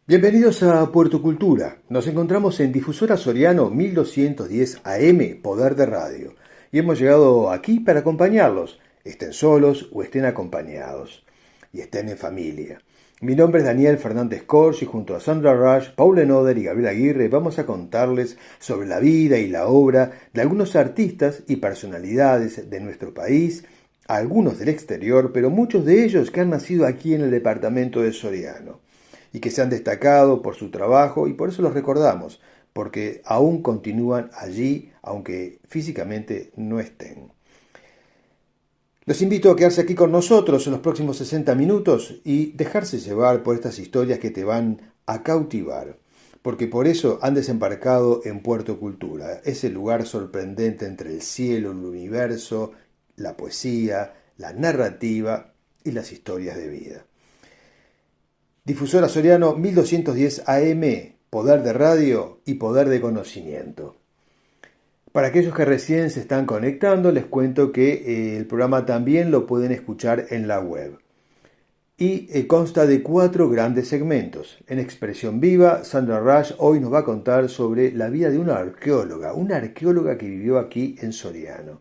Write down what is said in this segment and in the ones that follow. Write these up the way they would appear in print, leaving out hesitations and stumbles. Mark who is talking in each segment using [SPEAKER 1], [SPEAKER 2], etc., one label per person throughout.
[SPEAKER 1] Bienvenidos a Puerto Cultura. Nos encontramos en Difusora Soriano 1210 AM, Poder de Radio. Y hemos llegado aquí para acompañarlos, estén solos o estén acompañados. Y estén en familia. Mi nombre es Daniel Fernández Corch y junto a Sandra Rush, Paula Noder y Gabriel Aguirre vamos a contarles sobre la vida y la obra de algunos artistas y personalidades de nuestro país, algunos del exterior, pero muchos de ellos que han nacido aquí en el departamento de Soriano y que se han destacado por su trabajo y por eso los recordamos, porque aún continúan allí, aunque físicamente no estén. Los invito a quedarse aquí con nosotros en los próximos 60 minutos y dejarse llevar por estas historias que te van a cautivar, porque por eso han desembarcado en Puerto Cultura, ese lugar sorprendente entre el cielo, el universo, la poesía, la narrativa y las historias de vida. Difusora Soriano 1210 AM, Poder de Radio y Poder de Conocimiento. Para aquellos que recién se están conectando, les cuento que el programa también lo pueden escuchar en la web. Y consta de 4 grandes segmentos. En Expresión Viva, Sandra Rush hoy nos va a contar sobre la vida de una arqueóloga que vivió aquí en Soriano.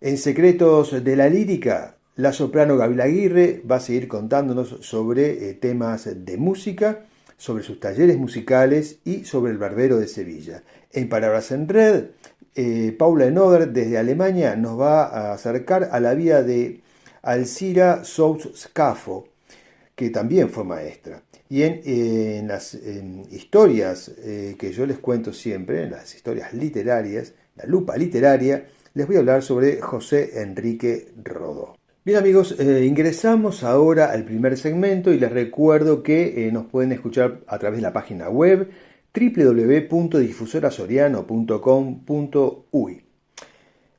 [SPEAKER 1] En Secretos de la Lírica, la soprano Gabriel Aguirre va a seguir contándonos sobre temas de música, sobre sus talleres musicales y sobre el Barbero de Sevilla. En Palabras en Red, Paula Noder desde Alemania nos va a acercar a la vida de Alcira Sous-Scafo, que también fue maestra. Y en las historias que yo les cuento siempre, en las historias literarias, la lupa literaria, les voy a hablar sobre José Enrique Rodó. Bien amigos, ingresamos ahora al primer segmento y les recuerdo que nos pueden escuchar a través de la página web www.difusorasoriano.com.uy.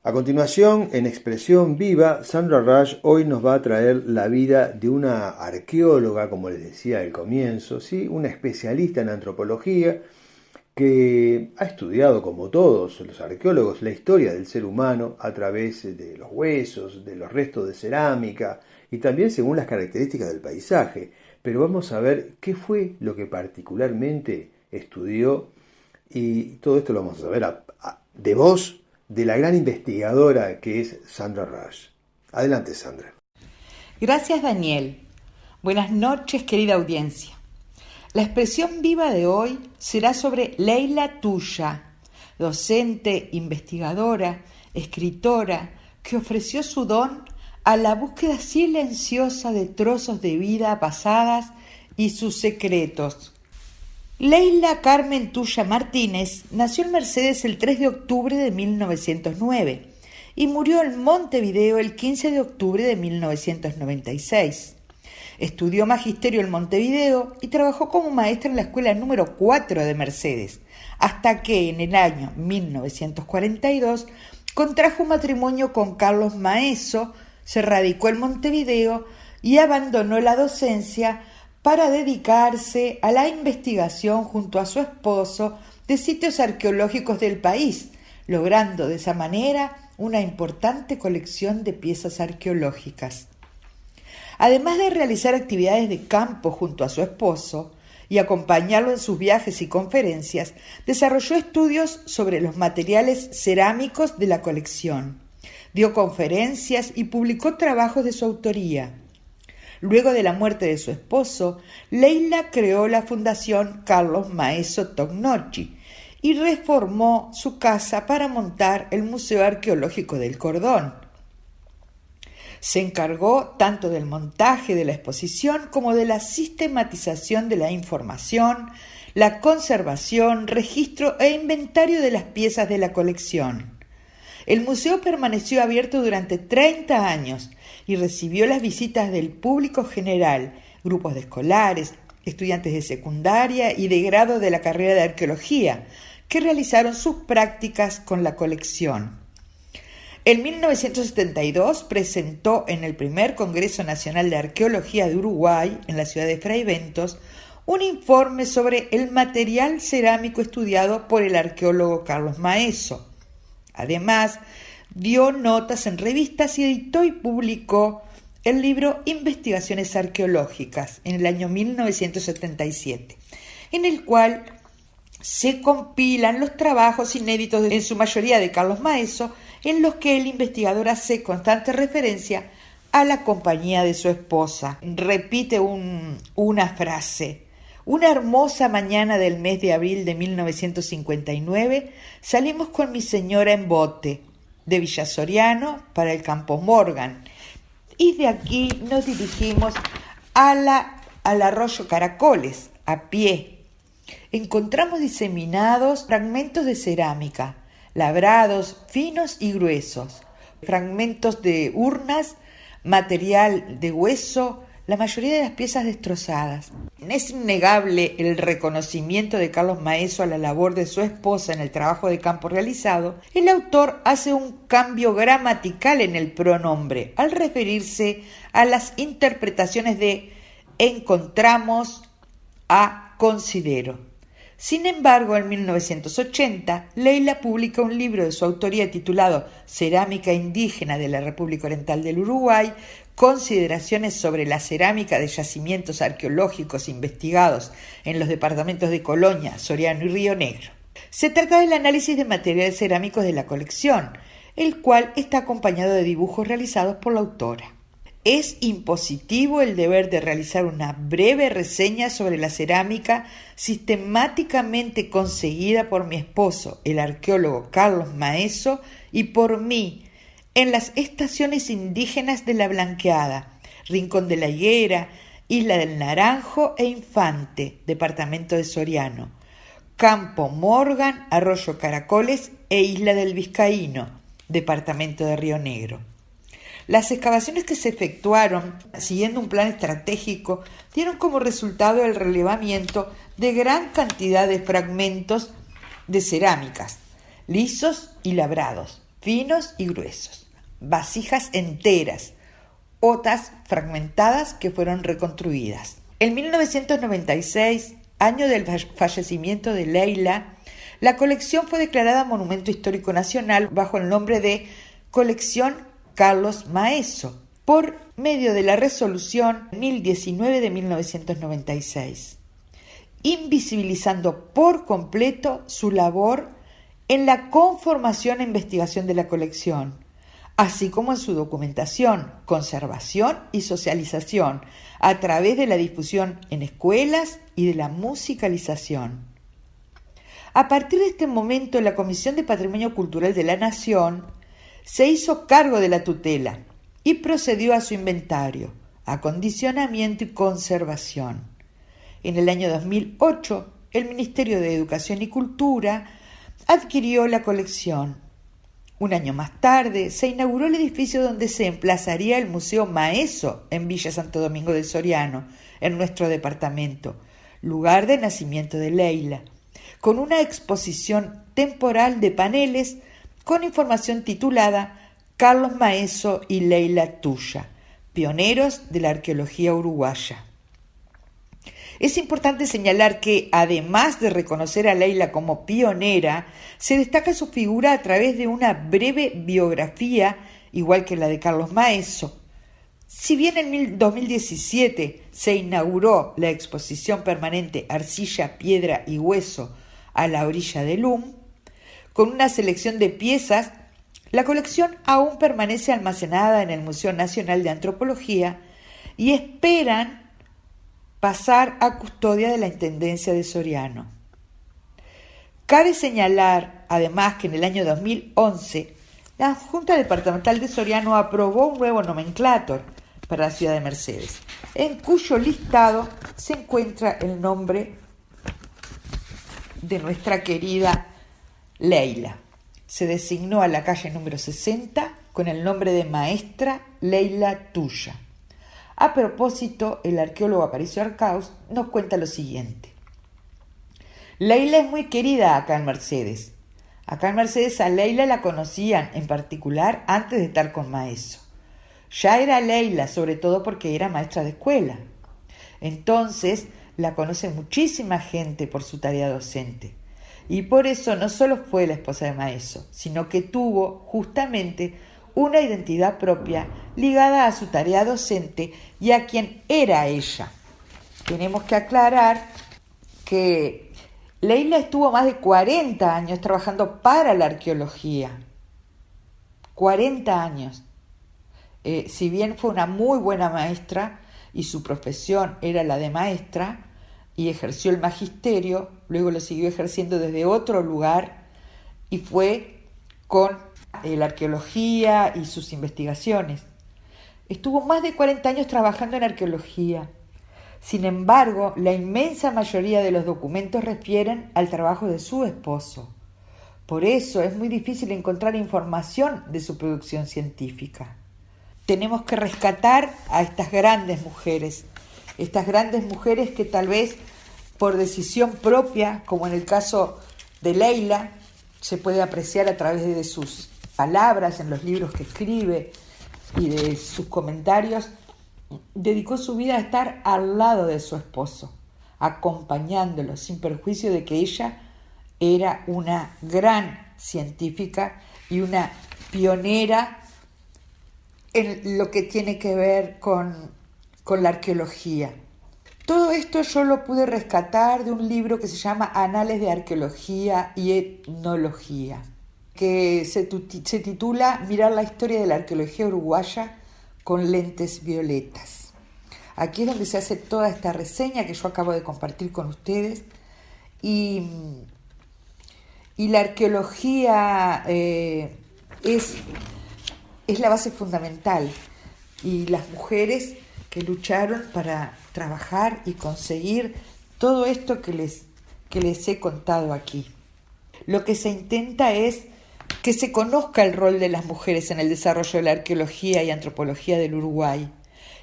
[SPEAKER 1] A continuación, en Expresión Viva, Sandra Rush hoy nos va a traer la vida de una arqueóloga, como les decía al comienzo, ¿sí? Una especialista en antropología que ha estudiado, como todos los arqueólogos, la historia del ser humano a través de los huesos, de los restos de cerámica y también según las características del paisaje. Pero vamos a ver qué fue lo que particularmente estudió y todo esto lo vamos a saber de voz de la gran investigadora que es Sandra Rush. Adelante, Sandra.
[SPEAKER 2] Gracias, Daniel. Buenas noches, querida audiencia. La expresión viva de hoy será sobre Leila Tuya, docente, investigadora, escritora, que ofreció su don a la búsqueda silenciosa de trozos de vida pasadas y sus secretos. Leila Carmen Tuya Martínez nació en Mercedes el 3 de octubre de 1909 y murió en Montevideo el 15 de octubre de 1996. Estudió magisterio en Montevideo y trabajó como maestra en la escuela número 4 de Mercedes, hasta que en el año 1942 contrajo matrimonio con Carlos Maeso, se radicó en Montevideo y abandonó la docencia para dedicarse a la investigación junto a su esposo de sitios arqueológicos del país, logrando de esa manera una importante colección de piezas arqueológicas. Además de realizar actividades de campo junto a su esposo y acompañarlo en sus viajes y conferencias, desarrolló estudios sobre los materiales cerámicos de la colección, dio conferencias y publicó trabajos de su autoría. Luego de la muerte de su esposo, Leila creó la Fundación Carlos Maeso Tognocchi y reformó su casa para montar el Museo Arqueológico del Cordón. Se encargó tanto del montaje de la exposición como de la sistematización de la información, la conservación, registro e inventario de las piezas de la colección. El museo permaneció abierto durante 30 años y recibió las visitas del público general, grupos de escolares, estudiantes de secundaria y de grado de la carrera de arqueología, que realizaron sus prácticas con la colección. En 1972 presentó en el primer Congreso Nacional de Arqueología de Uruguay, en la ciudad de Fraiventos, un informe sobre el material cerámico estudiado por el arqueólogo Carlos Maeso. Además, dio notas en revistas y editó y publicó el libro Investigaciones Arqueológicas en el año 1977, en el cual se compilan los trabajos inéditos, en su mayoría de Carlos Maeso, en los que el investigador hace constante referencia a la compañía de su esposa. Repite una frase: una hermosa mañana del mes de abril de 1959 salimos con mi señora en bote de Villa Soriano para el Campo Morgan, y de aquí nos dirigimos al arroyo Caracoles a pie. Encontramos diseminados fragmentos de cerámica, labrados, finos y gruesos, fragmentos de urnas, material de hueso, la mayoría de las piezas destrozadas. Es innegable el reconocimiento de Carlos Maeso a la labor de su esposa en el trabajo de campo realizado. El autor hace un cambio gramatical en el pronombre al referirse a las interpretaciones de encontramos a considero. Sin embargo, en 1980, Leila publica un libro de su autoría titulado Cerámica indígena de la República Oriental del Uruguay, consideraciones sobre la cerámica de yacimientos arqueológicos investigados en los departamentos de Colonia, Soriano y Río Negro. Se trata del análisis de materiales cerámicos de la colección, el cual está acompañado de dibujos realizados por la autora. Es impositivo el deber de realizar una breve reseña sobre la cerámica sistemáticamente conseguida por mi esposo, el arqueólogo Carlos Maeso, y por mí, en las estaciones indígenas de La Blanqueada, Rincón de la Higuera, Isla del Naranjo e Infante, departamento de Soriano, Campo Morgan, Arroyo Caracoles e Isla del Vizcaíno, departamento de Río Negro. Las excavaciones que se efectuaron siguiendo un plan estratégico dieron como resultado el relevamiento de gran cantidad de fragmentos de cerámicas, lisos y labrados, finos y gruesos, vasijas enteras, otras fragmentadas que fueron reconstruidas. En 1996, año del fallecimiento de Leila, la colección fue declarada Monumento Histórico Nacional bajo el nombre de Colección Carlos Maeso, por medio de la resolución 1019 de 1996, invisibilizando por completo su labor en la conformación e investigación de la colección, así como en su documentación, conservación y socialización a través de la difusión en escuelas y de la musicalización. A partir de este momento, la Comisión de Patrimonio Cultural de la Nación se hizo cargo de la tutela y procedió a su inventario, acondicionamiento y conservación. En el año 2008, el Ministerio de Educación y Cultura adquirió la colección. Un año más tarde, se inauguró el edificio donde se emplazaría el Museo Maeso en Villa Santo Domingo de Soriano, en nuestro departamento, lugar de nacimiento de Leila, con una exposición temporal de paneles con información titulada Carlos Maeso y Leila Tuya, pioneros de la arqueología uruguaya. Es importante señalar que, además de reconocer a Leila como pionera, se destaca su figura a través de una breve biografía, igual que la de Carlos Maeso. Si bien en 2017 se inauguró la exposición permanente Arcilla, Piedra y Hueso a la orilla del con una selección de piezas, la colección aún permanece almacenada en el Museo Nacional de Antropología y esperan pasar a custodia de la Intendencia de Soriano. Cabe señalar, además, que en el año 2011 la Junta Departamental de Soriano aprobó un nuevo nomenclátor para la ciudad de Mercedes, en cuyo listado se encuentra el nombre de nuestra querida Leila. Se designó a la calle número 60 con el nombre de Maestra Leila Tuya. A propósito, el arqueólogo Aparicio Arcaus nos cuenta lo siguiente. Leila es muy querida acá en Mercedes. Acá en Mercedes a Leila la conocían en particular antes de estar con Maeso. Ya era Leila, sobre todo porque era maestra de escuela. Entonces la conoce muchísima gente por su tarea docente. Y por eso no solo fue la esposa de Maeso, sino que tuvo justamente una identidad propia ligada a su tarea docente y a quien era ella. Tenemos que aclarar que Leila estuvo más de 40 años trabajando para la arqueología. 40 años. Si bien fue una muy buena maestra y su profesión era la de maestra y ejerció el magisterio, luego lo siguió ejerciendo desde otro lugar y fue con la arqueología y sus investigaciones. Estuvo más de 40 años trabajando en arqueología. Sin embargo, la inmensa mayoría de los documentos refieren al trabajo de su esposo. Por eso es muy difícil encontrar información de su producción científica. Tenemos que rescatar a estas grandes mujeres que tal vez por decisión propia, como en el caso de Leila, se puede apreciar a través de sus palabras en los libros que escribe y de sus comentarios, dedicó su vida a estar al lado de su esposo, acompañándolo, sin perjuicio de que ella era una gran científica y una pionera en lo que tiene que ver con la arqueología. Todo esto yo lo pude rescatar de un libro que se llama Anales de Arqueología y Etnología, que se titula Mirar la historia de la arqueología uruguaya con lentes violetas. Aquí es donde se hace toda esta reseña que yo acabo de compartir con ustedes y la arqueología es la base fundamental y las mujeres que lucharon para trabajar y conseguir todo esto que les he contado aquí. Lo que se intenta es que se conozca el rol de las mujeres en el desarrollo de la arqueología y antropología del Uruguay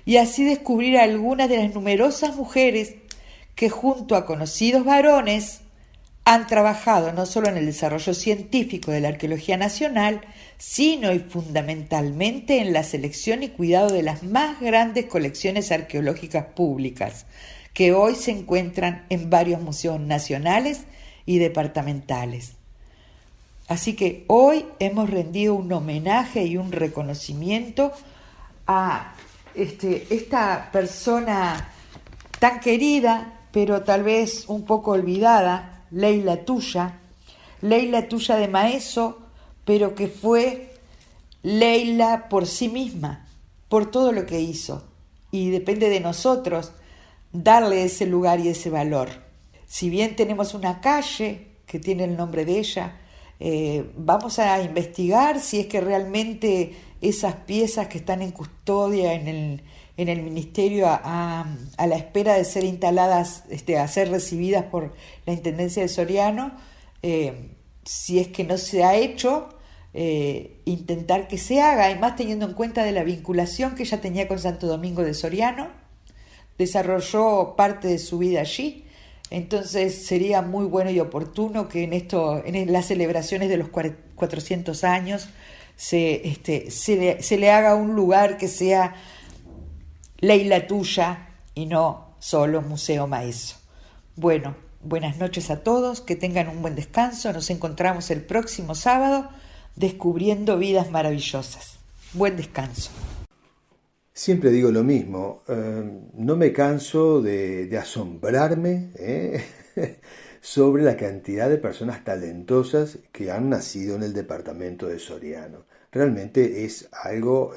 [SPEAKER 2] y así descubrir a algunas de las numerosas mujeres que junto a conocidos varones han trabajado no solo en el desarrollo científico de la arqueología nacional, sino y fundamentalmente en la selección y cuidado de las más grandes colecciones arqueológicas públicas, que hoy se encuentran en varios museos nacionales y departamentales. Así que hoy hemos rendido un homenaje y un reconocimiento a esta persona tan querida, pero tal vez un poco olvidada, Leila Tuya de Maeso, pero que fue Leila por sí misma, por todo lo que hizo, y depende de nosotros darle ese lugar y ese valor. Si bien tenemos una calle que tiene el nombre de ella, vamos a investigar si es que realmente esas piezas que están en custodia en el ministerio a la espera de ser instaladas, a ser recibidas por la Intendencia de Soriano, si es que no se ha hecho, intentar que se haga, y más teniendo en cuenta de la vinculación que ella tenía con Santo Domingo de Soriano, desarrolló parte de su vida allí. Entonces sería muy bueno y oportuno que en las celebraciones de los 400 años se le haga un lugar que sea Leila Tuya y no solo Museo Maeso. Bueno, buenas noches a todos, que tengan un buen descanso. Nos encontramos el próximo sábado descubriendo vidas maravillosas. Buen descanso.
[SPEAKER 1] Siempre digo lo mismo, no me canso de asombrarme sobre la cantidad de personas talentosas que han nacido en el departamento de Soriano. Realmente es algo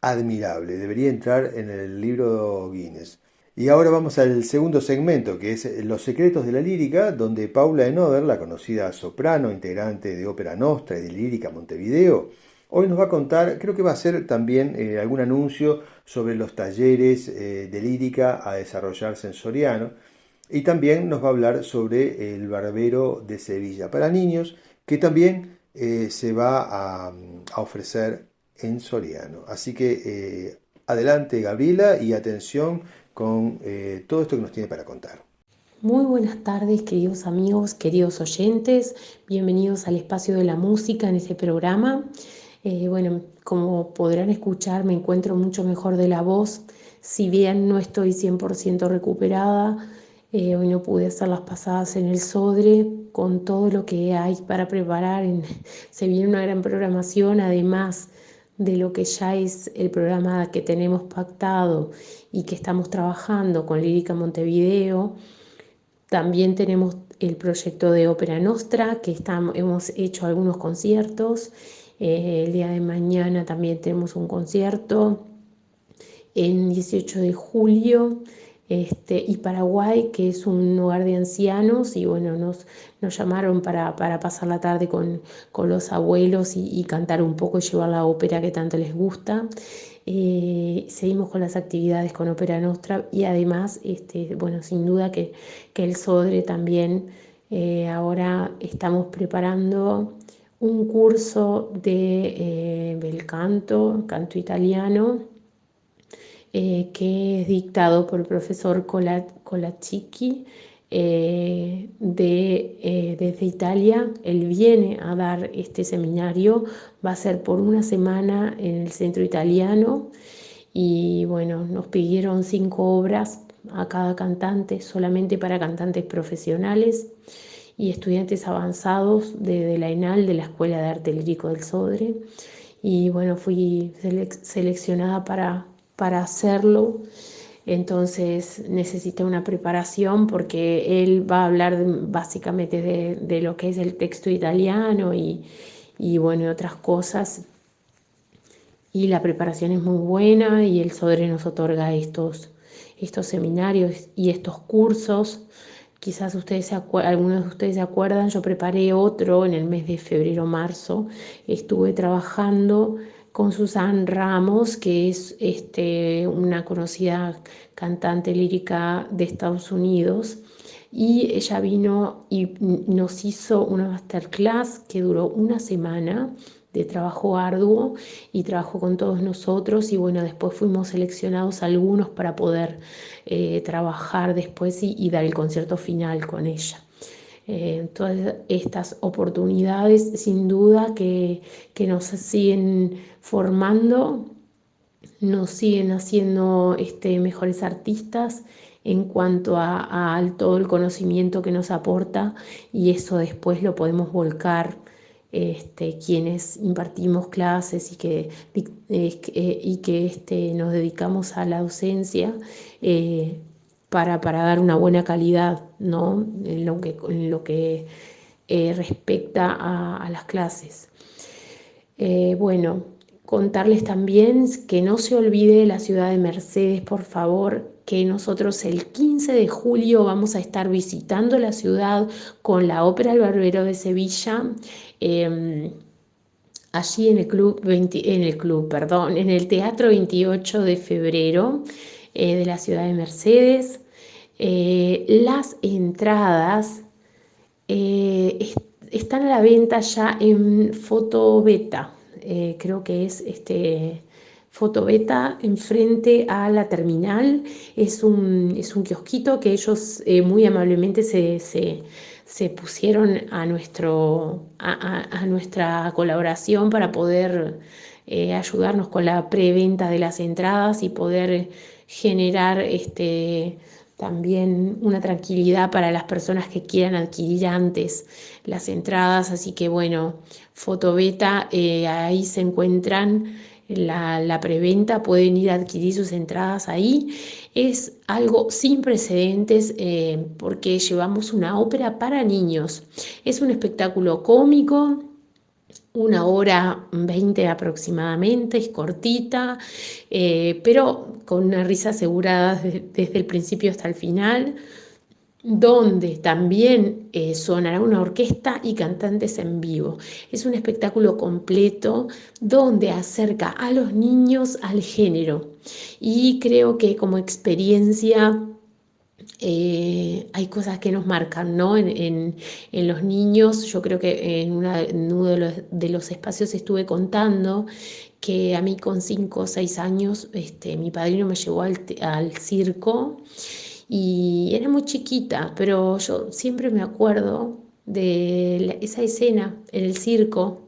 [SPEAKER 1] admirable, debería entrar en el libro Guinness. Y ahora vamos al segundo segmento, que es Los secretos de la lírica, donde Paula Enoder, la conocida soprano, integrante de Ópera Nostra y de Lírica Montevideo, hoy nos va a contar, creo que va a hacer también algún anuncio sobre los talleres de lírica a desarrollarse en Soriano, y también nos va a hablar sobre el Barbero de Sevilla para niños, que también se va a ofrecer en Soriano. Así que adelante, Gabriela, y atención con todo esto que nos tiene para contar.
[SPEAKER 3] Muy buenas tardes, queridos amigos, queridos oyentes. Bienvenidos al espacio de la música en este programa. Bueno, como podrán escuchar, me encuentro mucho mejor de la voz. Si bien no estoy 100% recuperada, hoy no pude hacer las pasadas en el Sodre con todo lo que hay para preparar. Se viene una gran programación, además de lo que ya es el programa que tenemos pactado y que estamos trabajando con Lírica Montevideo. También tenemos el proyecto de Ópera Nostra, que hemos hecho algunos conciertos. El día de mañana también tenemos un concierto en 18 de julio. Y Paraguay, que es un hogar de ancianos, y bueno, nos llamaron para pasar la tarde con los abuelos y cantar un poco y llevar la ópera que tanto les gusta. Seguimos con las actividades con Ópera Nostra y además, bueno, sin duda que el Sodre también, ahora estamos preparando un curso de bel canto italiano, que es dictado por el profesor Colacicchi, desde Italia. Él viene a dar este seminario, va a ser por una semana en el centro italiano y bueno, nos pidieron 5 obras a cada cantante, solamente para cantantes profesionales y estudiantes avanzados de la ENAL, de la Escuela de Arte Lírico del Sodre. Y bueno, fui seleccionada para hacerlo. Entonces necesita una preparación porque él va a hablar básicamente de lo que es el texto italiano y bueno, otras cosas. Y la preparación es muy buena y el Sodre nos otorga estos seminarios y estos cursos. Quizás algunos de ustedes se acuerdan, yo preparé otro en el mes de febrero-marzo. Estuve trabajando con Susan Ramos, que es una conocida cantante lírica de Estados Unidos. Y ella vino y nos hizo una masterclass que duró una semana de trabajo arduo y trabajó con todos nosotros y bueno, después fuimos seleccionados algunos para poder trabajar después y dar el concierto final con ella. Todas estas oportunidades sin duda que nos siguen formando, nos siguen haciendo mejores artistas en cuanto a todo el conocimiento que nos aporta y eso después lo podemos volcar quienes impartimos clases y que nos dedicamos a la docencia, para dar una buena calidad, ¿no? En lo que respecta a las clases. Bueno, contarles también que no se olvide la ciudad de Mercedes, por favor, que nosotros el 15 de julio vamos a estar visitando la ciudad con la Ópera El Barbero de Sevilla. Allí en el Teatro 28 de Febrero, de la ciudad de Mercedes. Las entradas están a la venta ya en Fotobeta. Creo que es Fotobeta enfrente a la terminal. Es un kiosquito que ellos muy amablemente se pusieron a nuestra colaboración para poder ayudarnos con la preventa de las entradas y poder generar también una tranquilidad para las personas que quieran adquirir antes las entradas. Así que bueno, Fotobeta, ahí se encuentran la preventa, pueden ir a adquirir sus entradas ahí. Es algo sin precedentes, porque llevamos una ópera para niños. Es un espectáculo cómico, 1 hora 20 aproximadamente, es cortita, pero con una risa asegurada desde el principio hasta el final, donde también sonará una orquesta y cantantes en vivo. Es un espectáculo completo donde acerca a los niños al género y creo que como experiencia hay cosas que nos marcan, ¿no? En los niños, yo creo que en uno de los espacios estuve contando que a mí con 5 o 6 años mi padrino me llevó al circo y era muy chiquita, pero yo siempre me acuerdo de esa escena en el circo,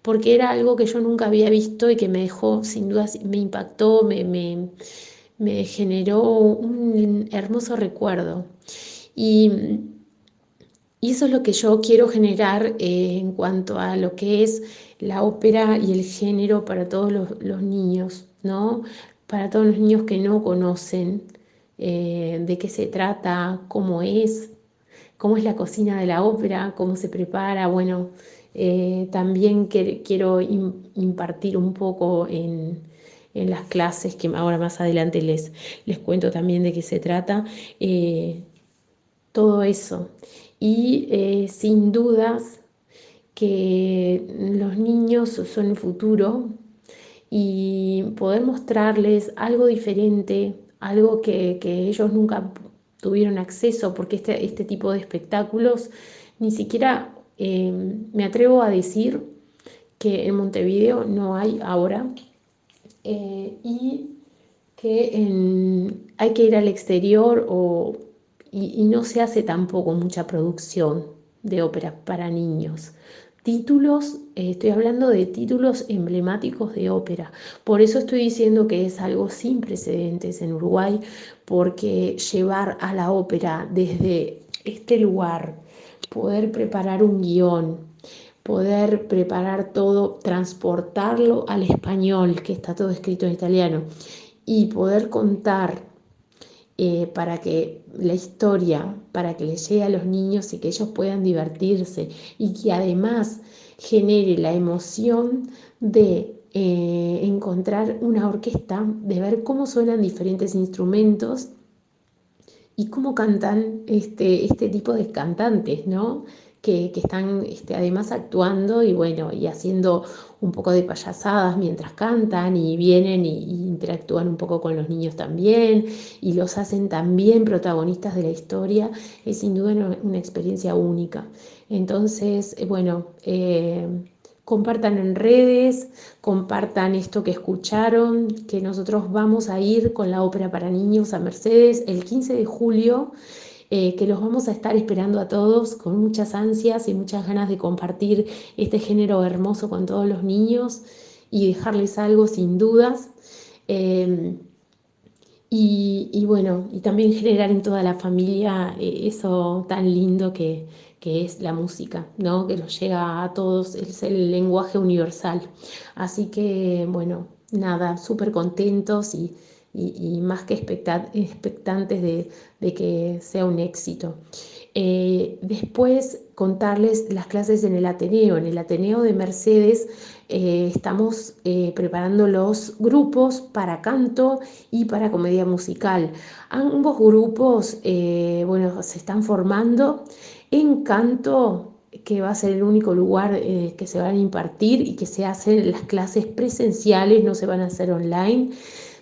[SPEAKER 3] porque era algo que yo nunca había visto y que me dejó, sin duda, me impactó, me generó un hermoso recuerdo. Y, Y eso es lo que yo quiero generar en cuanto a lo que es la ópera y el género para todos los niños, ¿no? Para todos los niños que no conocen de qué se trata, cómo es la cocina de la ópera, cómo se prepara. Bueno, también quiero impartir un poco en las clases, que ahora más adelante les cuento también de qué se trata. Todo eso. Y sin dudas que los niños son el futuro y poder mostrarles algo diferente, algo que ellos nunca tuvieron acceso, porque este tipo de espectáculos ni siquiera me atrevo a decir que en Montevideo no hay ahora, y que hay que ir al exterior y no se hace tampoco mucha producción de óperas para niños. Títulos, estoy hablando de títulos emblemáticos de ópera. Por eso estoy diciendo que es algo sin precedentes en Uruguay, porque llevar a la ópera desde este lugar, poder preparar un guión, poder preparar todo, transportarlo al español, que está todo escrito en italiano, y poder contar para que la historia, para que les llegue a los niños y que ellos puedan divertirse y que además genere la emoción de encontrar una orquesta, de ver cómo suenan diferentes instrumentos y cómo cantan este tipo de cantantes, ¿no? Que están además actuando y bueno, y haciendo un poco de payasadas mientras cantan y vienen y interactúan un poco con los niños también y los hacen también protagonistas de la historia. Es sin duda una experiencia única. Entonces, bueno, compartan en redes, compartan esto que escucharon, que nosotros vamos a ir con la ópera para niños a Mercedes el 15 de julio, que los vamos a estar esperando a todos con muchas ansias y muchas ganas de compartir este género hermoso con todos los niños y dejarles algo sin dudas. Eh, y bueno, y también generar en toda la familia eso tan lindo que es la música, ¿no? Que nos llega a todos, es el lenguaje universal. Así que, bueno, nada, súper contentos y más que expectantes de que sea un éxito. Después contarles las clases en el Ateneo. En el Ateneo de Mercedes estamos preparando los grupos para canto y para comedia musical. Ambos grupos, bueno, se están formando en canto, que va a ser el único lugar que se van a impartir y que se hacen las clases presenciales, no se van a hacer online.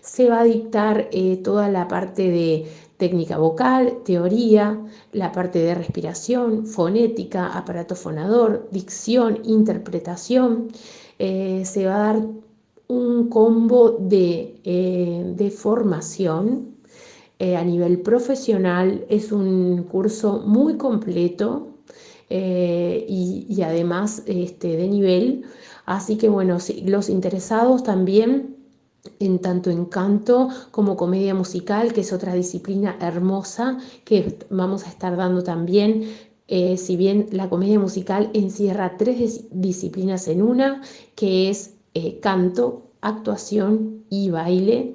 [SPEAKER 3] Se va a dictar toda la parte de técnica vocal, teoría, la parte de respiración, fonética, aparato fonador, dicción, interpretación. Se va a dar un combo de formación a nivel profesional. Es un curso muy completo y además de nivel. Así que bueno, si los interesados también en tanto en canto como comedia musical, que es otra disciplina hermosa que vamos a estar dando también. Si bien la comedia musical encierra tres disciplinas en una, que es canto, actuación y baile,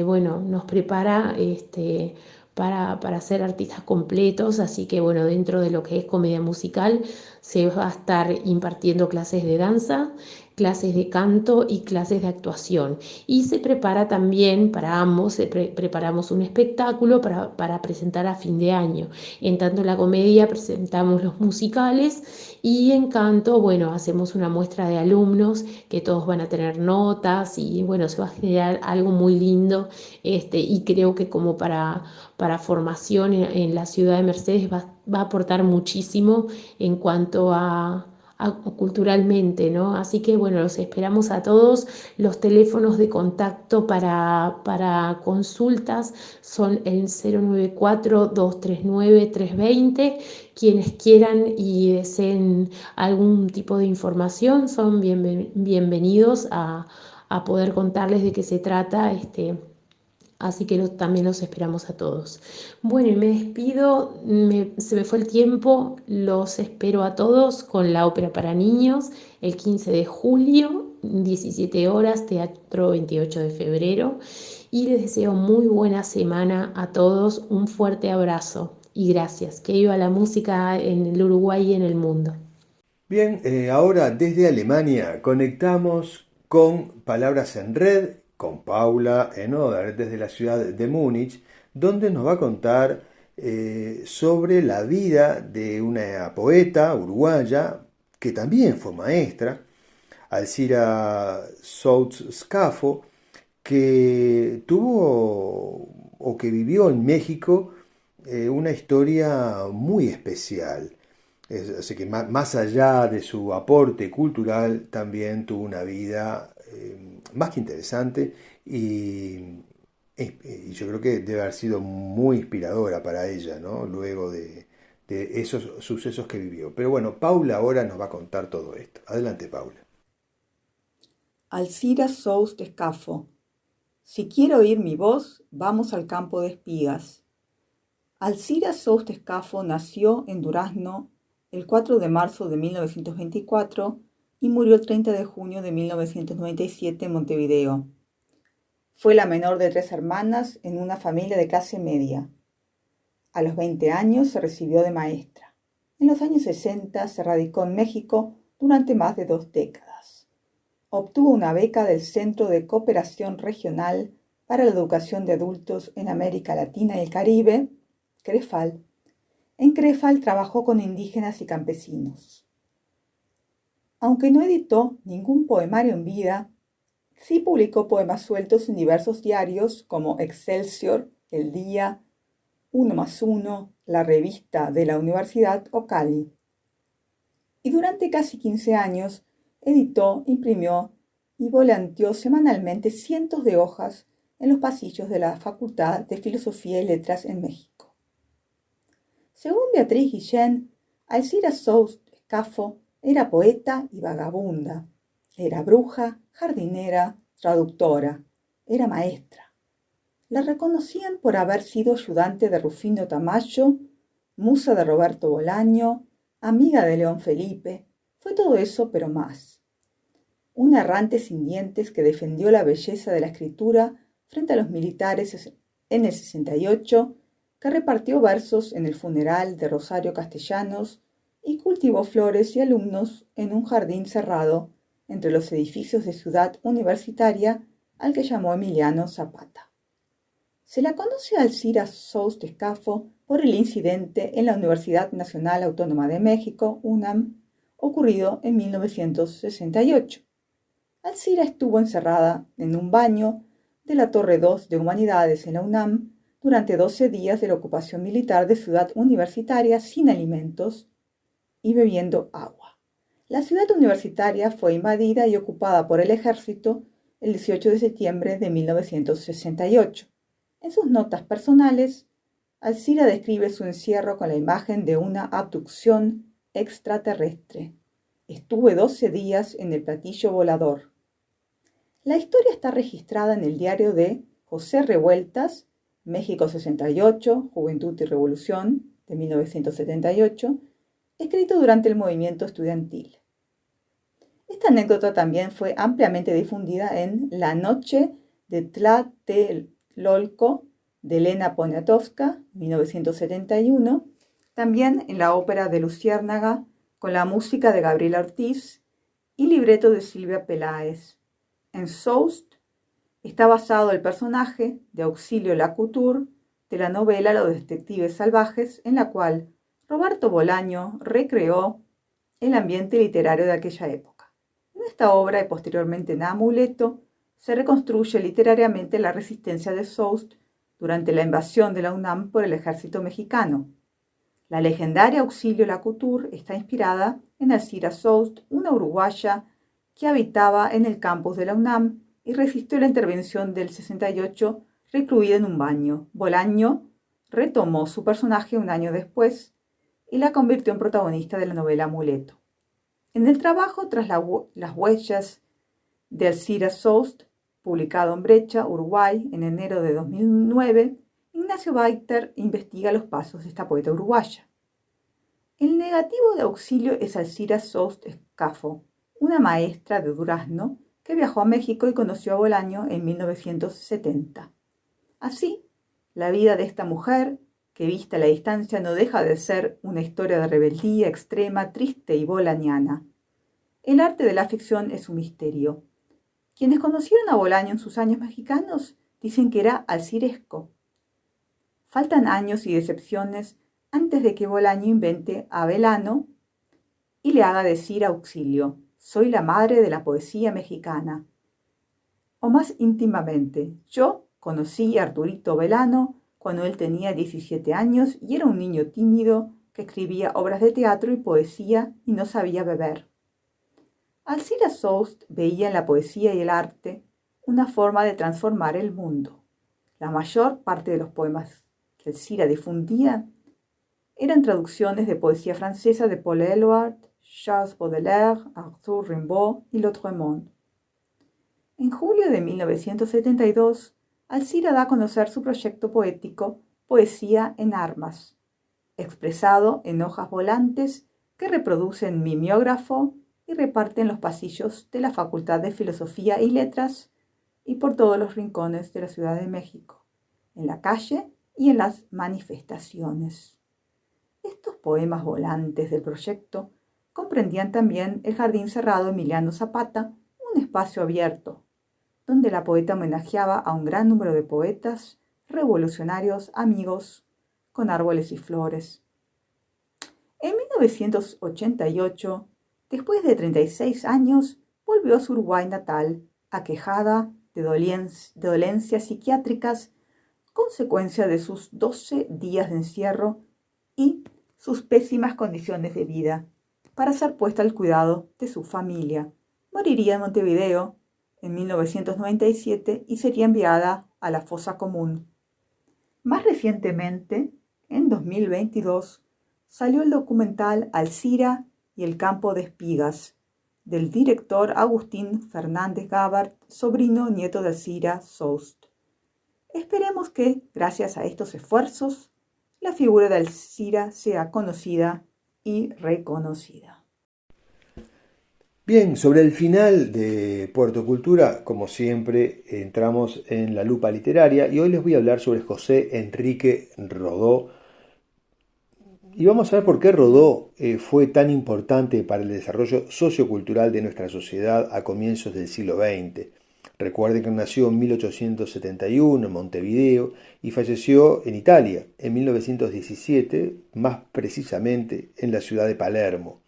[SPEAKER 3] bueno, nos prepara para ser artistas completos. Así que bueno, dentro de lo que es comedia musical se va a estar impartiendo clases de danza, clases de canto y clases de actuación. Y se prepara también para ambos, preparamos un espectáculo para presentar a fin de año. En tanto en la comedia presentamos los musicales y en canto, bueno, hacemos una muestra de alumnos que todos van a tener notas y bueno, se va a generar algo muy lindo, y creo que como para formación en la ciudad de Mercedes va a aportar muchísimo en cuanto culturalmente, ¿no? Así que bueno, los esperamos a todos. Los teléfonos de contacto para consultas son el 094-239-320. Quienes quieran y deseen algún tipo de información son bienvenidos a poder contarles de qué se trata Así que también los esperamos a todos. Bueno, y me despido, se me fue el tiempo, los espero a todos con la ópera para niños el 15 de julio, 17 horas, Teatro 28 de febrero. Y les deseo muy buena semana a todos, un fuerte abrazo y gracias. Que viva la música en el Uruguay y en el mundo.
[SPEAKER 1] Bien, ahora desde Alemania conectamos con Palabras en Red, con Paula Enoder desde la ciudad de Múnich, donde nos va a contar sobre la vida de una poeta uruguaya que también fue maestra, Alcira Soutz Scafo, que tuvo o que vivió en México una historia muy especial. Así que más allá de su aporte cultural, también tuvo una vida más que interesante y yo creo que debe haber sido muy inspiradora para ella, ¿no? Luego de esos sucesos que vivió. Pero bueno, Paula ahora nos va a contar todo esto. Adelante, Paula.
[SPEAKER 4] Alcira Sous de Scafo. Si quiero oír mi voz, vamos al campo de espigas. Alcira Sous de Scafo nació en Durazno el 4 de marzo de 1924 y murió el 30 de junio de 1997 en Montevideo. Fue la menor de 3 hermanas en una familia de clase media. A los 20 años se recibió de maestra. En los años 60 se radicó en México durante más de 2 décadas. Obtuvo una beca del Centro de Cooperación Regional para la Educación de Adultos en América Latina y el Caribe, CREFAL. En CREFAL trabajó con indígenas y campesinos. Aunque no editó ningún poemario en vida, sí publicó poemas sueltos en diversos diarios como Excelsior, El Día, 1+1, la revista de la Universidad o Cali. Y durante casi 15 años editó, imprimió y volanteó semanalmente cientos de hojas en los pasillos de la Facultad de Filosofía y Letras en México. Según Beatriz Guillén, Alcira Sous Scafo era poeta y vagabunda, era bruja, jardinera, traductora, era maestra. La reconocían por haber sido ayudante de Rufino Tamayo, musa de Roberto Bolaño, amiga de León Felipe. Fue todo eso, pero más. Una errante sin dientes que defendió la belleza de la escritura frente a los militares en el 68, que repartió versos en el funeral de Rosario Castellanos y cultivó flores y alumnos en un jardín cerrado entre los edificios de Ciudad Universitaria al que llamó Emiliano Zapata. Se la conoce a Alcira Sous de Scafo por el incidente en la Universidad Nacional Autónoma de México, UNAM, ocurrido en 1968. Alcira estuvo encerrada en un baño de la Torre 2 de Humanidades en la UNAM durante 12 días de la ocupación militar de Ciudad Universitaria sin alimentos y bebiendo agua. La ciudad universitaria fue invadida y ocupada por el ejército el 18 de septiembre de 1968. En sus notas personales, Alcira describe su encierro con la imagen de una abducción extraterrestre. Estuve 12 días en el platillo volador. La historia está registrada en el diario de José Revueltas, México 68, Juventud y Revolución, de 1978, escrito durante el movimiento estudiantil. Esta anécdota también fue ampliamente difundida en La noche de Tlatelolco, de Elena Poniatowska, 1971, también en la ópera de Luciérnaga, con la música de Gabriela Ortiz y libreto de Silvia Peláez. En Soust está basado el personaje de Auxilio Lacouture de la novela Los detectives salvajes, en la cual Roberto Bolaño recreó el ambiente literario de aquella época. En esta obra y posteriormente en Amuleto se reconstruye literariamente la resistencia de Soust durante la invasión de la UNAM por el ejército mexicano. La legendaria Auxilio Lacouture está inspirada en Alcira Soust, una uruguaya que habitaba en el campus de la UNAM y resistió la intervención del 68 recluida en un baño. Bolaño retomó su personaje un año después y la convirtió en protagonista de la novela Amuleto. En el trabajo Tras las huellas de Alcira Soust, publicado en Brecha, Uruguay, en enero de 2009, Ignacio Baiter investiga los pasos de esta poeta uruguaya. El negativo de auxilio es Alcira Soust Escafo, una maestra de Durazno que viajó a México y conoció a Bolaño en 1970. Así, la vida de esta mujer, que vista a la distancia no deja de ser una historia de rebeldía extrema, triste y bolañana. El arte de la ficción es un misterio. Quienes conocieron a Bolaño en sus años mexicanos dicen que era alciresco. Faltan años y decepciones antes de que Bolaño invente a Belano y le haga decir a Auxilio: soy la madre de la poesía mexicana. O más íntimamente, yo conocí a Arturito Belano cuando él tenía 17 años y era un niño tímido que escribía obras de teatro y poesía y no sabía beber. Alcira Soust veía en la poesía y el arte una forma de transformar el mundo. La mayor parte de los poemas que Alcira difundía eran traducciones de poesía francesa de Paul Eluard, Charles Baudelaire, Arthur Rimbaud y Lautréamont. En julio de 1972, Alcira da a conocer su proyecto poético Poesía en Armas, expresado en hojas volantes que reproducen mimeógrafo y reparten los pasillos de la Facultad de Filosofía y Letras y por todos los rincones de la Ciudad de México, en la calle y en las manifestaciones. Estos poemas volantes del proyecto comprendían también el Jardín Cerrado Emiliano Zapata, un espacio abierto, donde la poeta homenajeaba a un gran número de poetas, revolucionarios, amigos, con árboles y flores. En 1988, después de 36 años, volvió a su Uruguay natal, aquejada de dolencias psiquiátricas, consecuencia de sus 12 días de encierro y sus pésimas condiciones de vida, para ser puesta al cuidado de su familia. Moriría en Montevideo en 1997 y sería enviada a la fosa común. Más recientemente, en 2022, salió el documental Alcira y el campo de espigas, del director Agustín Fernández Gabart, sobrino nieto de Alcira Soust. Esperemos que, gracias a estos esfuerzos, la figura de Alcira sea conocida y reconocida.
[SPEAKER 1] Bien, sobre el final de Puerto Cultura, como siempre, entramos en la lupa literaria y hoy les voy a hablar sobre José Enrique Rodó. Y vamos a ver por qué Rodó fue tan importante para el desarrollo sociocultural de nuestra sociedad a comienzos del siglo XX. Recuerden que nació en 1871 en Montevideo y falleció en Italia en 1917, más precisamente en la ciudad de Palermo.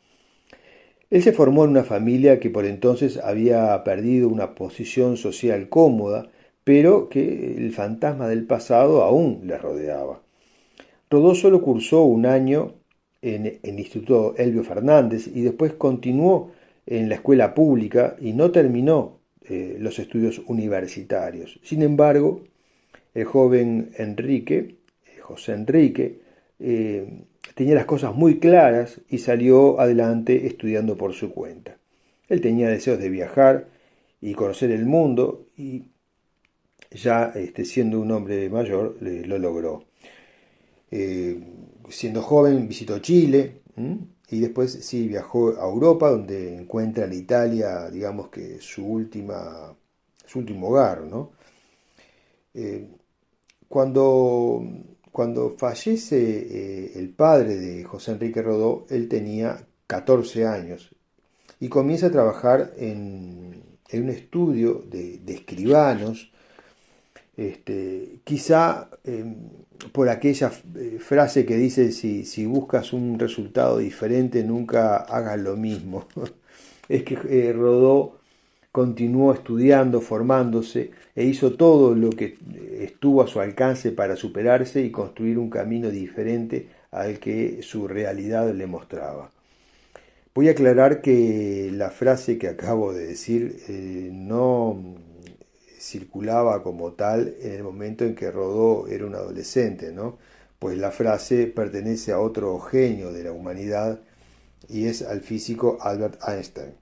[SPEAKER 1] Él se formó en una familia que por entonces había perdido una posición social cómoda, pero que el fantasma del pasado aún le rodeaba. Rodó solo cursó un año en el Instituto Elbio Fernández y después continuó en la escuela pública y no terminó los estudios universitarios. Sin embargo, el joven José Enrique, tenía las cosas muy claras y salió adelante estudiando por su cuenta. Él tenía deseos de viajar y conocer el mundo y ya siendo un hombre mayor lo logró. Siendo joven visitó Chile y después sí viajó a Europa, donde encuentra en Italia, digamos que su último hogar, ¿no? Cuando fallece el padre de José Enrique Rodó, él tenía 14 años y comienza a trabajar en un estudio de escribanos, quizá por aquella frase que dice, si buscas un resultado diferente, nunca hagas lo mismo. Es que Rodó continuó estudiando, formándose e hizo todo lo que estuvo a su alcance para superarse y construir un camino diferente al que su realidad le mostraba. Voy a aclarar que la frase que acabo de decir no circulaba como tal en el momento en que Rodó era un adolescente, ¿no? Pues la frase pertenece a otro genio de la humanidad y es al físico Albert Einstein.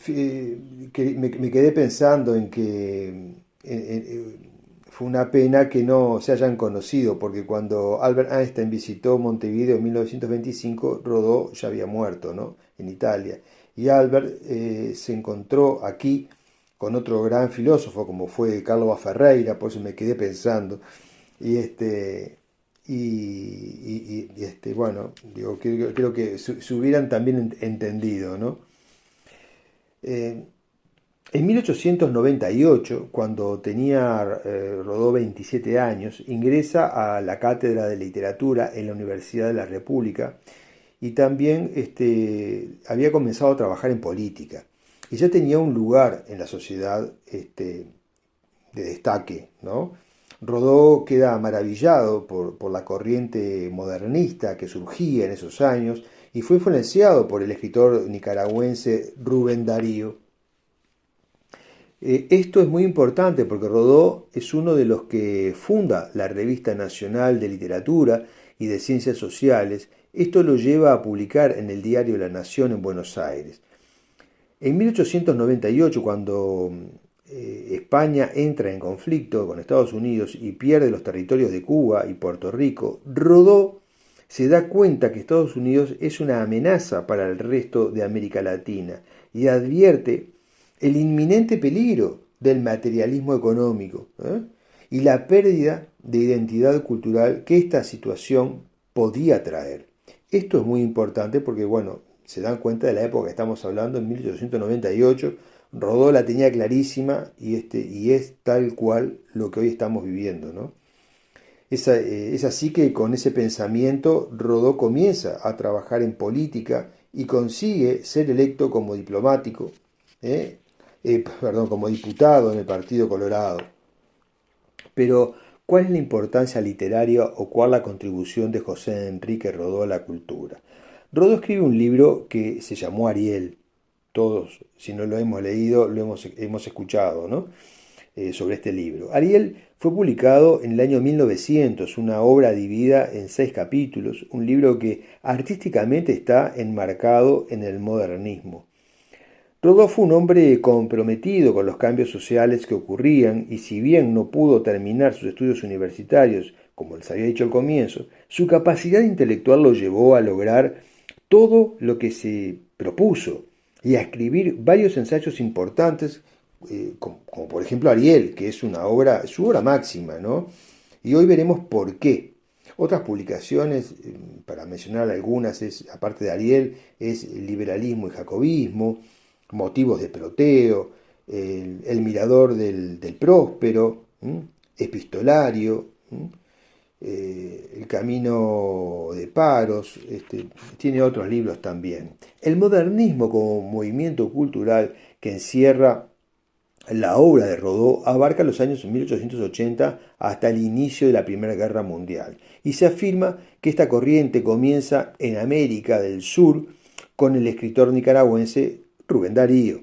[SPEAKER 1] me quedé pensando en que fue una pena que no se hayan conocido, porque cuando Albert Einstein visitó Montevideo en 1925, Rodó ya había muerto, ¿no? En Italia. Y Albert se encontró aquí con otro gran filósofo como fue Carlos Ferreira, por eso me quedé pensando. Y bueno, digo, creo que se hubieran también entendido, ¿no? Eh, en 1898, cuando tenía Rodó 27 años, ingresa a la Cátedra de Literatura en la Universidad de la República y también había comenzado a trabajar en política y ya tenía un lugar en la sociedad de destaque, ¿no? Rodó queda maravillado por la corriente modernista que surgía en esos años y fue influenciado por el escritor nicaragüense Rubén Darío. Esto es muy importante porque Rodó es uno de los que funda la Revista Nacional de Literatura y de Ciencias Sociales. Esto lo lleva a publicar en el diario La Nación en Buenos Aires. En 1898, cuando España entra en conflicto con Estados Unidos y pierde los territorios de Cuba y Puerto Rico, Rodó se da cuenta que Estados Unidos es una amenaza para el resto de América Latina y advierte el inminente peligro del materialismo económico y la pérdida de identidad cultural que esta situación podía traer. Esto es muy importante porque, bueno, se dan cuenta de la época que estamos hablando, en 1898, Rodó la tenía clarísima y es tal cual lo que hoy estamos viviendo, ¿no? Es así que con ese pensamiento Rodó comienza a trabajar en política y consigue ser electo como diplomático, como diputado en el Partido Colorado. Pero, ¿cuál es la importancia literaria o cuál la contribución de José Enrique Rodó a la cultura? Rodó escribe un libro que se llamó Ariel. Todos, si no lo hemos leído, lo hemos escuchado, ¿no? Sobre este libro. Ariel fue publicado en el año 1900, una obra dividida en 6 capítulos, un libro que artísticamente está enmarcado en el modernismo. Rodó fue un hombre comprometido con los cambios sociales que ocurrían y si bien no pudo terminar sus estudios universitarios, como les había dicho al comienzo, su capacidad intelectual lo llevó a lograr todo lo que se propuso y a escribir varios ensayos importantes, como por ejemplo Ariel, que es su obra máxima, ¿no? Y hoy veremos por qué. Otras publicaciones, para mencionar algunas, aparte de Ariel, es Liberalismo y Jacobismo, Motivos de Proteo, El Mirador del Próspero, Epistolario, El Camino de Paros, tiene otros libros también. El modernismo como movimiento cultural que encierra la obra de Rodó abarca los años 1880 hasta el inicio de la Primera Guerra Mundial y se afirma que esta corriente comienza en América del Sur con el escritor nicaragüense Rubén Darío,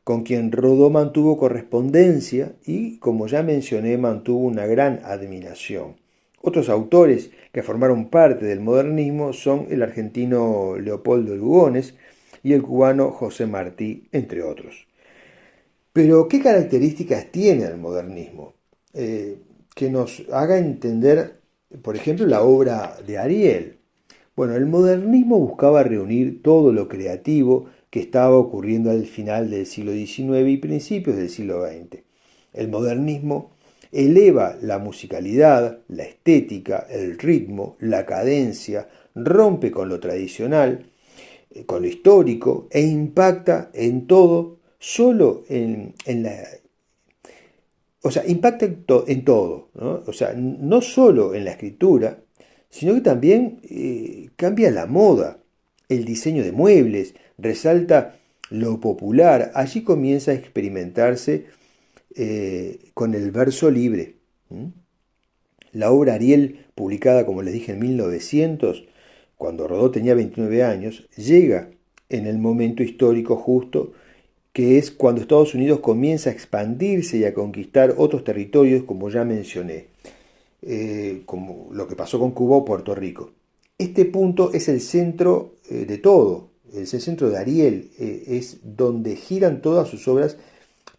[SPEAKER 1] con quien Rodó mantuvo correspondencia y, como ya mencioné, mantuvo una gran admiración. Otros autores que formaron parte del modernismo son el argentino Leopoldo Lugones y el cubano José Martí, entre otros. Pero, ¿qué características tiene el modernismo? Que nos haga entender, por ejemplo, la obra de Ariel. Bueno, el modernismo buscaba reunir todo lo creativo que estaba ocurriendo al final del siglo XIX y principios del siglo XX. El modernismo eleva la musicalidad, la estética, el ritmo, la cadencia, rompe con lo tradicional, con lo histórico e impacta en todo, impacta en todo, ¿no? O sea, no solo en la escritura, sino que también cambia la moda, el diseño de muebles, resalta lo popular. Allí comienza a experimentarse con el verso libre. La obra Ariel, publicada, como les dije, en 1900, cuando Rodó tenía 29 años, llega en el momento histórico justo, que es cuando Estados Unidos comienza a expandirse y a conquistar otros territorios, como ya mencioné, como lo que pasó con Cuba o Puerto Rico. Este punto es el centro de todo, es el centro de Ariel, es donde giran todas sus obras,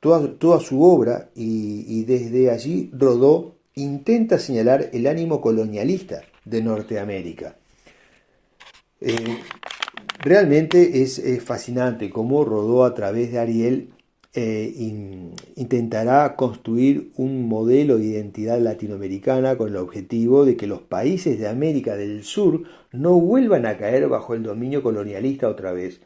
[SPEAKER 1] toda su obra, y desde allí Rodó intenta señalar el ánimo colonialista de Norteamérica. Realmente es fascinante cómo Rodó, a través de Ariel, intentará construir un modelo de identidad latinoamericana con el objetivo de que los países de América del Sur no vuelvan a caer bajo el dominio colonialista otra vez,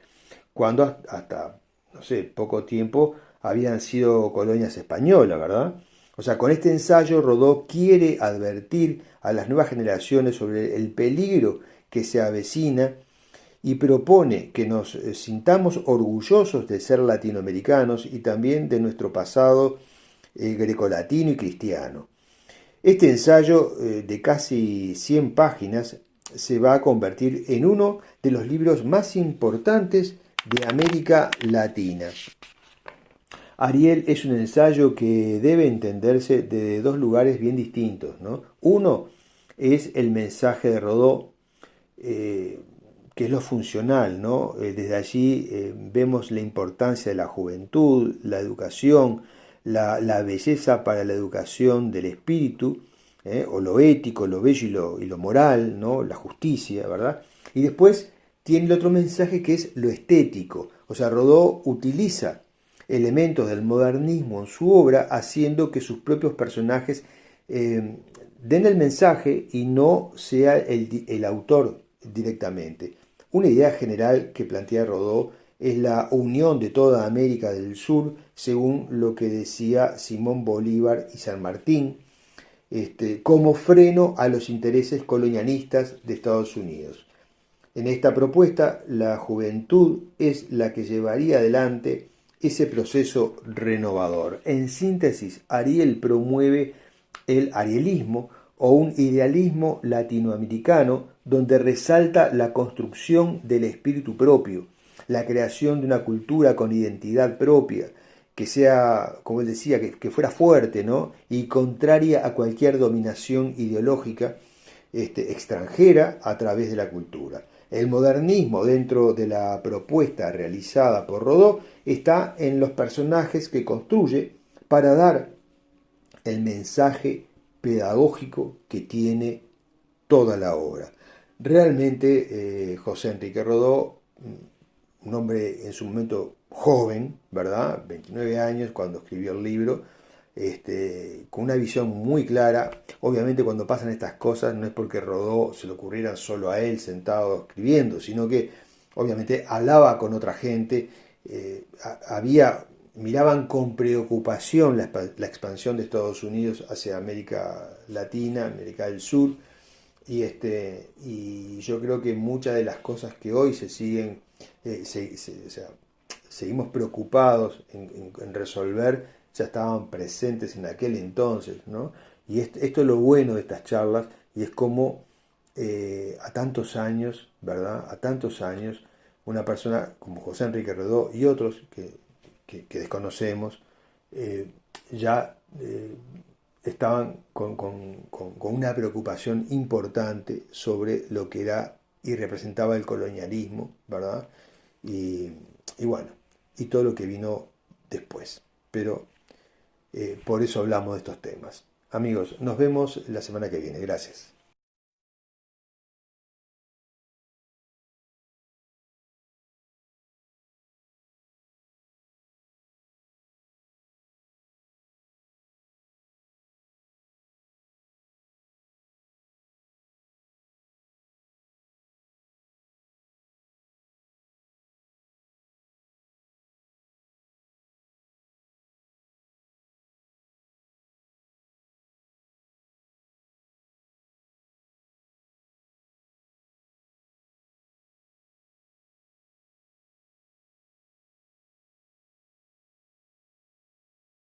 [SPEAKER 1] cuando hasta, no sé, poco tiempo habían sido colonias españolas, ¿verdad? O sea, con este ensayo Rodó quiere advertir a las nuevas generaciones sobre el peligro que se avecina y propone que nos sintamos orgullosos de ser latinoamericanos y también de nuestro pasado grecolatino y cristiano. Este ensayo de casi 100 páginas se va a convertir en uno de los libros más importantes de América Latina. Ariel es un ensayo que debe entenderse desde dos lugares bien distintos, ¿no? Uno es el mensaje de Rodó, que es lo funcional, ¿no? Desde allí vemos la importancia de la juventud, la educación, la belleza para la educación del espíritu, o lo ético, lo bello y lo moral, ¿no? La justicia, ¿verdad? Y después tiene el otro mensaje, que es lo estético. O sea, Rodó utiliza elementos del modernismo en su obra, haciendo que sus propios personajes den el mensaje y no sea el autor directamente. Una idea general que plantea Rodó es la unión de toda América del Sur, según lo que decía Simón Bolívar y San Martín, como freno a los intereses colonialistas de Estados Unidos. En esta propuesta, la juventud es la que llevaría adelante ese proceso renovador. En síntesis, Ariel promueve el arielismo, o un idealismo latinoamericano donde resalta la construcción del espíritu propio, la creación de una cultura con identidad propia, que sea, como él decía, que fuera fuerte, ¿no? Y contraria a cualquier dominación ideológica extranjera a través de la cultura. El modernismo, dentro de la propuesta realizada por Rodó, está en los personajes que construye para dar el mensaje pedagógico que tiene toda la obra. Realmente José Enrique Rodó, un hombre en su momento joven, ¿verdad? 29 años cuando escribió el libro, con una visión muy clara. Obviamente, cuando pasan estas cosas no es porque Rodó se le ocurriera solo a él sentado escribiendo, sino que obviamente hablaba con otra gente, miraban con preocupación la expansión de Estados Unidos hacia América Latina, América del Sur, y yo creo que muchas de las cosas que hoy se siguen, o sea, seguimos preocupados en resolver, ya estaban presentes en aquel entonces, ¿no? Y esto es lo bueno de estas charlas, y es como a tantos años, ¿verdad? A tantos años, una persona como José Enrique Rodó y otros que desconocemos, ya estaban con una preocupación importante sobre lo que era y representaba el colonialismo, ¿verdad? Y bueno, y todo lo que vino después. Pero por eso hablamos de estos temas. Amigos, nos vemos la semana que viene. Gracias.